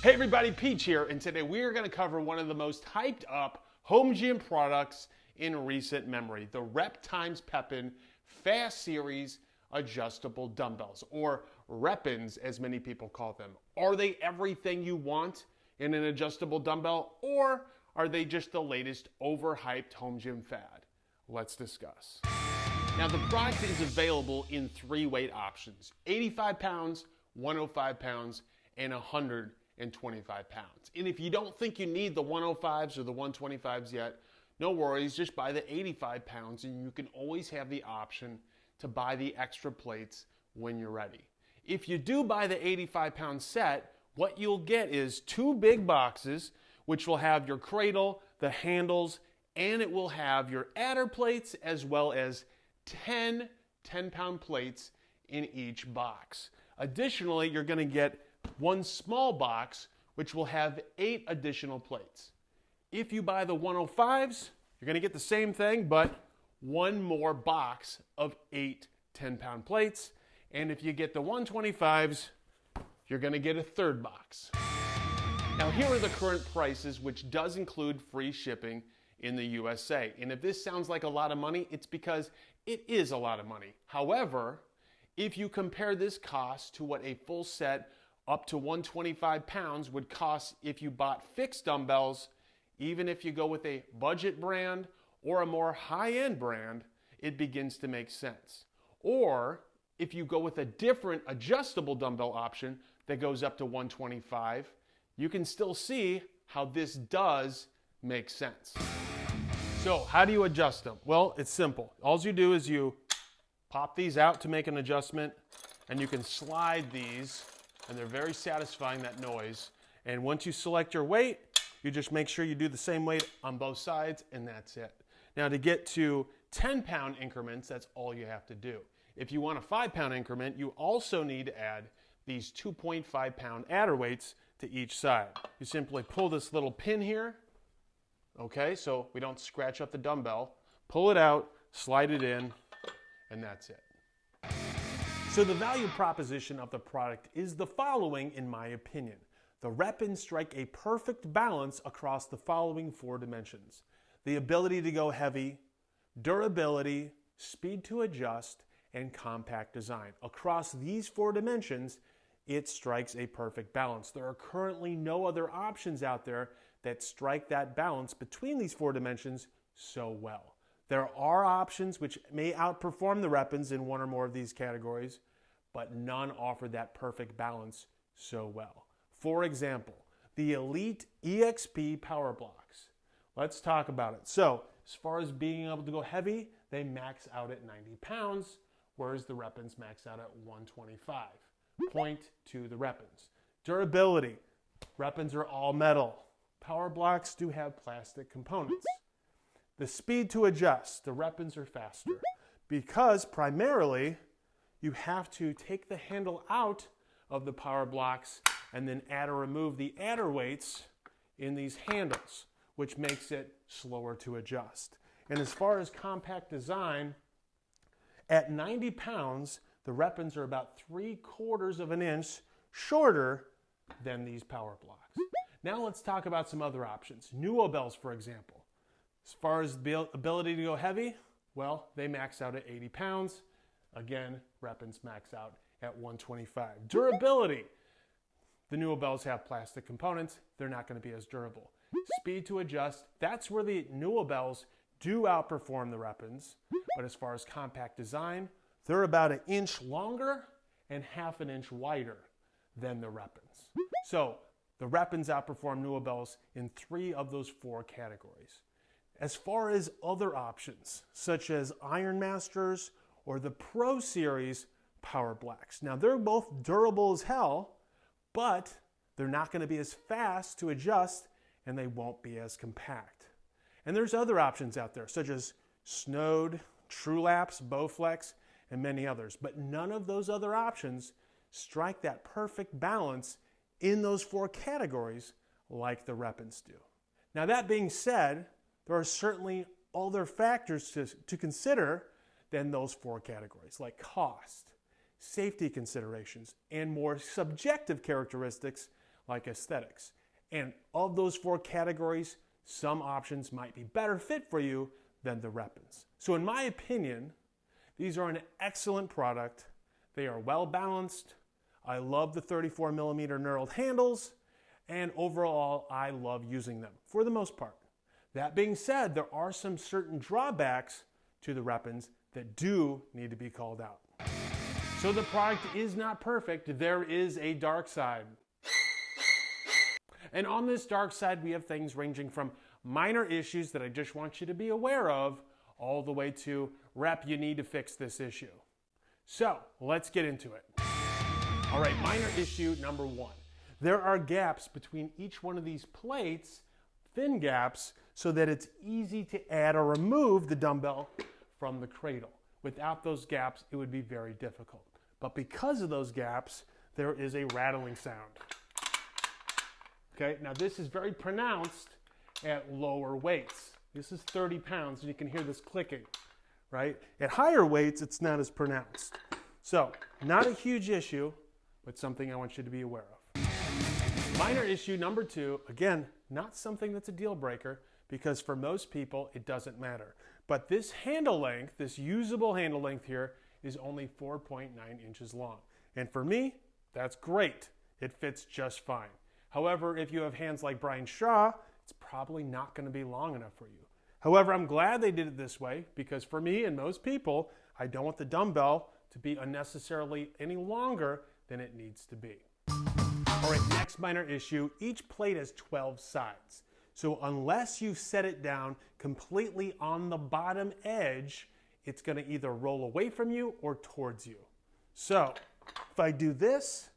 Hey everybody, Peach here, and today we are going to cover one of the most hyped up home gym products in recent memory, the REPPINS Pepin Fast Series Adjustable Dumbbells, or REPPINS as many people call them. Are they everything you want in an adjustable dumbbell, or are they just the latest overhyped home gym fad? Let's discuss. Now the product is available in 3 weight options: 85 pounds, 105 pounds, and 125 pounds. And if you don't think you need the 105s or the 125s yet, no worries, just buy the 85 pounds and you can always have the option to buy the extra plates when you're ready. If you do buy the 85 pound set, what you'll get is 2 big boxes, which will have your cradle, the handles, and it will have your adder plates as well as 10 10-pound plates in each box. Additionally, you're going to get 1 small box, which will have 8 additional plates. If you buy the 105s, you're going to get the same thing, but 1 more box of 8 10-pound plates. And if you get the 125s, you're going to get a 3rd box. Now here are the current prices, which does include free shipping in the USA. And if this sounds like a lot of money, it's because it is a lot of money. However, if you compare this cost to what a full set up to 125 pounds would cost if you bought fixed dumbbells, even if you go with a budget brand or a more high-end brand, it begins to make sense. Or if you go with a different adjustable dumbbell option that goes up to 125, you can still see how this does make sense. So how do you adjust them? Well, it's simple. All you do is you pop these out to make an adjustment, and you can slide these, and they're very satisfying, that noise. And once you select your weight, you just make sure you do the same weight on both sides, and that's it. Now to get to 10-pound increments, that's all you have to do. If you want a 5-pound increment, you also need to add these 2.5-pound adder weights to each side. You simply pull this little pin here, okay, so we don't scratch up the dumbbell, pull it out, slide it in, and that's it. So the value proposition of the product is the following, in my opinion. The REPPINS strike a perfect balance across the following 4 dimensions: the ability to go heavy, durability, speed to adjust, and compact design. Across these 4 dimensions, it strikes a perfect balance. There are currently no other options out there that strike that balance between these 4 dimensions so well. There are options which may outperform the REPPINS in 1 or more of these categories, but none offer that perfect balance so well. For example, the Elite EXP Power Blocks. Let's talk about it. So, as far as being able to go heavy, they max out at 90 pounds, whereas the REPPINS max out at 125. Point to the REPPINS. Durability. REPPINS are all metal. Power Blocks do have plastic components. The speed to adjust, the REPPINS are faster because primarily you have to take the handle out of the Power Blocks and then add or remove the adder weights in these handles, which makes it slower to adjust. And as far as compact design, at 90 pounds, the REPPINS are about 3/4 of an inch shorter than these Power Blocks. Now let's talk about some other options. Dumbbells, for example. As far as the ability to go heavy, well, they max out at 80 pounds. Again, REPPINS max out at 125. Durability. The Dumbbells have plastic components. They're not going to be as durable. Speed to adjust. That's where the Dumbbells do outperform the REPPINS. But as far as compact design, they're about 1 inch longer and 1/2 inch wider than the REPPINS. So the REPPINS outperform Dumbbells in 3 of those 4 categories. As far as other options, such as Iron Masters or the Pro Series Power Blocks. Now, they're both durable as hell, but they're not going to be as fast to adjust, and they won't be as compact. And there's other options out there, such as Snowed, TrueLapse, Bowflex, and many others. But none of those other options strike that perfect balance in those 4 categories like the REPPINS do. Now, that being said, there are certainly other factors to consider than those 4 categories, like cost, safety considerations, and more subjective characteristics like aesthetics. And of those 4 categories, some options might be better fit for you than the REPPINS. So in my opinion, these are an excellent product. They are well balanced. I love the 34 millimeter knurled handles, and overall, I love using them for the most part. That being said, there are some certain drawbacks to the REPPINS that do need to be called out. So the product is not perfect. There is a dark side. And on this dark side, we have things ranging from minor issues that I just want you to be aware of, all the way to, Rep, you need to fix this issue. So let's get into it. All right, minor issue number 1. There are gaps between each one of these plates, thin gaps, so that it's easy to add or remove the dumbbell from the cradle. Without those gaps, it would be very difficult. But because of those gaps, there is a rattling sound. Okay, now this is very pronounced at lower weights. This is 30 pounds, and you can hear this clicking, right? At higher weights, it's not as pronounced. So, not a huge issue, but something I want you to be aware of. Minor issue number 2, again, not something that's a deal breaker, because for most people, it doesn't matter. But this handle length, this usable handle length here, is only 4.9 inches long. And for me, that's great. It fits just fine. However, if you have hands like Brian Shaw, it's probably not going to be long enough for you. However, I'm glad they did it this way, because for me and most people, I don't want the dumbbell to be unnecessarily any longer than it needs to be. All right, next minor issue, each plate has 12 sides. So unless you set it down completely on the bottom edge, it's going to either roll away from you or towards you. So if I do this,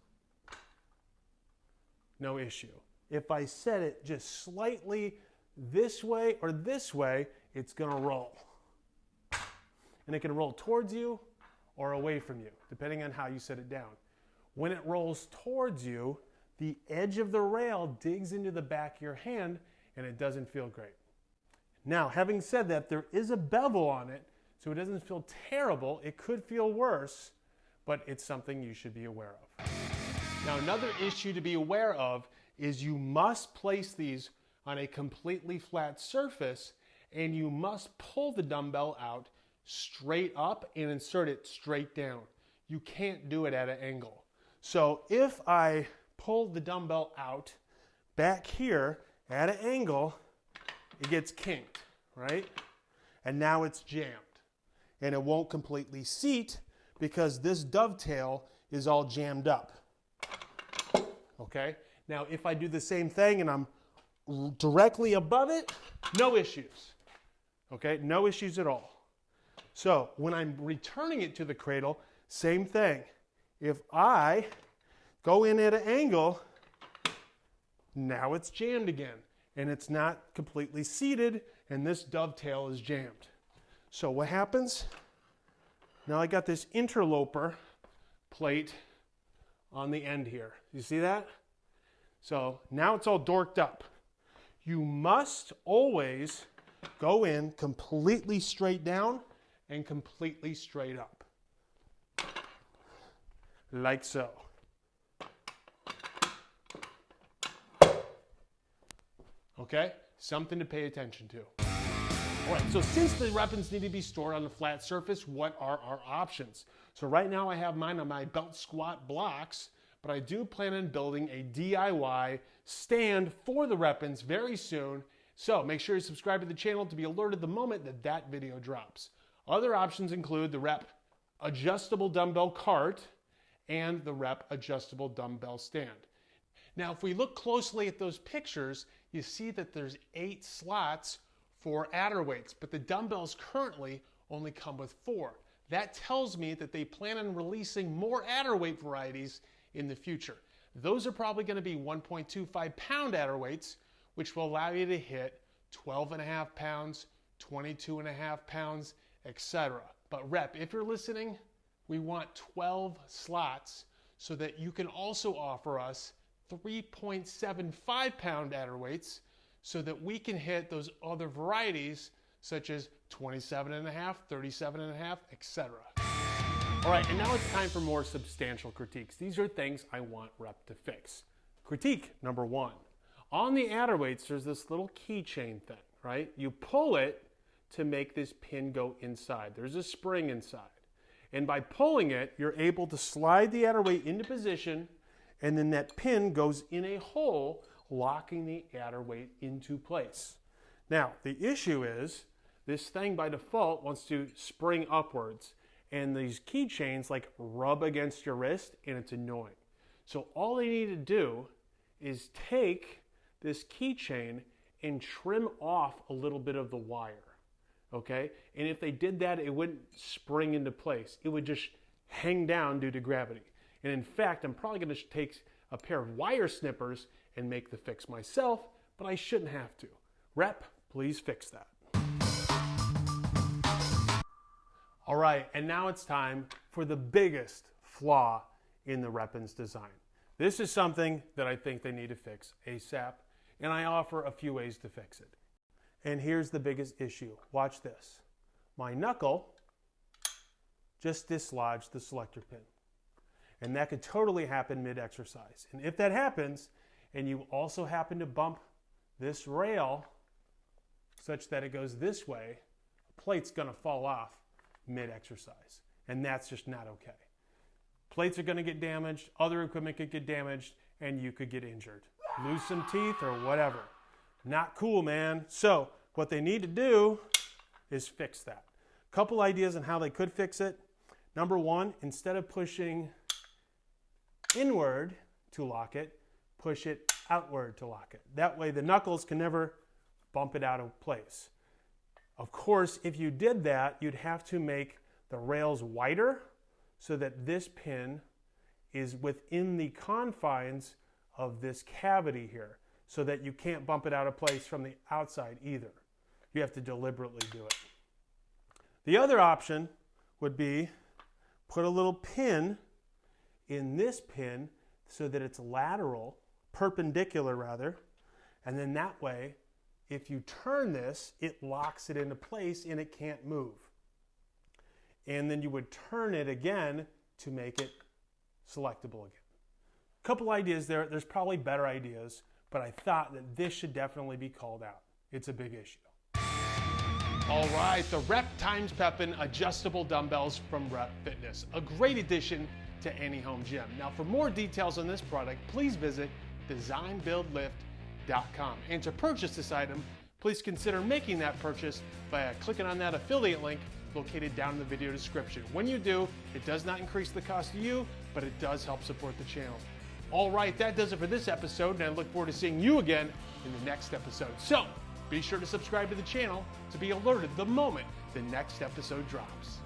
no issue. If I set it just slightly this way or this way, it's going to roll. And it can roll towards you or away from you, depending on how you set it down. When it rolls towards you, the edge of the rail digs into the back of your hand, and it doesn't feel great. Now, having said that, there is a bevel on it, so it doesn't feel terrible. It could feel worse, but it's something you should be aware of. Now, another issue to be aware of is you must place these on a completely flat surface, and you must pull the dumbbell out straight up and insert it straight down. You can't do it at an angle. So if I pull the dumbbell out back here at an angle, it gets kinked, right? And now it's jammed. And it won't completely seat because this dovetail is all jammed up. Okay? Now, if I do the same thing and I'm directly above it, no issues. Okay? No issues at all. So, when I'm returning it to the cradle, same thing. If I go in at an angle, now it's jammed again. And it's not completely seated, and this dovetail is jammed. So what happens? Now I got this interloper plate on the end here. You see that? So now it's all dorked up. You must always go in completely straight down and completely straight up. Like so. Okay? Something to pay attention to. All right, so since the REPPINS need to be stored on a flat surface, what are our options? So right now I have mine on my belt squat blocks, but I do plan on building a DIY stand for the REPPINS very soon. So make sure you subscribe to the channel to be alerted the moment that that video drops. Other options include the Rep adjustable dumbbell cart and the Rep adjustable dumbbell stand. Now, if we look closely at those pictures, you see that there's 8 slots for adder weights, but the dumbbells currently only come with 4. That tells me that they plan on releasing more adder weight varieties in the future. Those are probably going to be 1.25 pound adder weights, which will allow you to hit 12.5 pounds, 22.5 pounds, etc. But Rep, if you're listening, we want 12 slots so that you can also offer us 3.75 pound adder weights so that we can hit those other varieties such as 27.5, 37.5, etc. All right, and now it's time for more substantial critiques. These are things I want Rep to fix. Critique number 1. On the adder weights, there's this little keychain thing, right? You pull it to make this pin go inside. There's a spring inside. And by pulling it, you're able to slide the adder weight into position, and then that pin goes in a hole, locking the adder weight into place. Now, the issue is this thing by default wants to spring upwards, and these keychains like rub against your wrist, and it's annoying. So all they need to do is take this keychain and trim off a little bit of the wire, okay? And if they did that, it wouldn't spring into place. It would just hang down due to gravity. And in fact, I'm probably gonna take a pair of wire snippers and make the fix myself, but I shouldn't have to. Rep, please fix that. All right, and now it's time for the biggest flaw in the REPPINS design. This is something that I think they need to fix ASAP, and I offer a few ways to fix it. And here's the biggest issue. Watch this. My knuckle just dislodged the selector pin. And that could totally happen mid-exercise. And if that happens, and you also happen to bump this rail such that it goes this way, a plate's gonna fall off mid-exercise. And that's just not okay. Plates are gonna get damaged, other equipment could get damaged, and you could get injured. Lose some teeth or whatever. Not cool, man. So what they need to do is fix that. Couple ideas on how they could fix it. Number 1, instead of pushing inward to lock it, push it outward to lock it. That way the knuckles can never bump it out of place. Of course, if you did that, you'd have to make the rails wider so that this pin is within the confines of this cavity here, so that you can't bump it out of place from the outside either. You have to deliberately do it. The other option would be put a little pin in this pin so that it's lateral, perpendicular rather, and then that way, if you turn this, it locks it into place and it can't move. And then you would turn it again to make it selectable again. Couple ideas there. There's probably better ideas, but I thought that this should definitely be called out. It's a big issue. All right, the Rep x Pepin adjustable dumbbells from Rep Fitness, a great addition to any home gym. Now, for more details on this product, please visit designbuildlift.com. And to purchase this item, please consider making that purchase by clicking on that affiliate link located down in the video description. When you do, it does not increase the cost to you, but it does help support the channel. All right, that does it for this episode, and I look forward to seeing you again in the next episode. So, be sure to subscribe to the channel to be alerted the moment the next episode drops.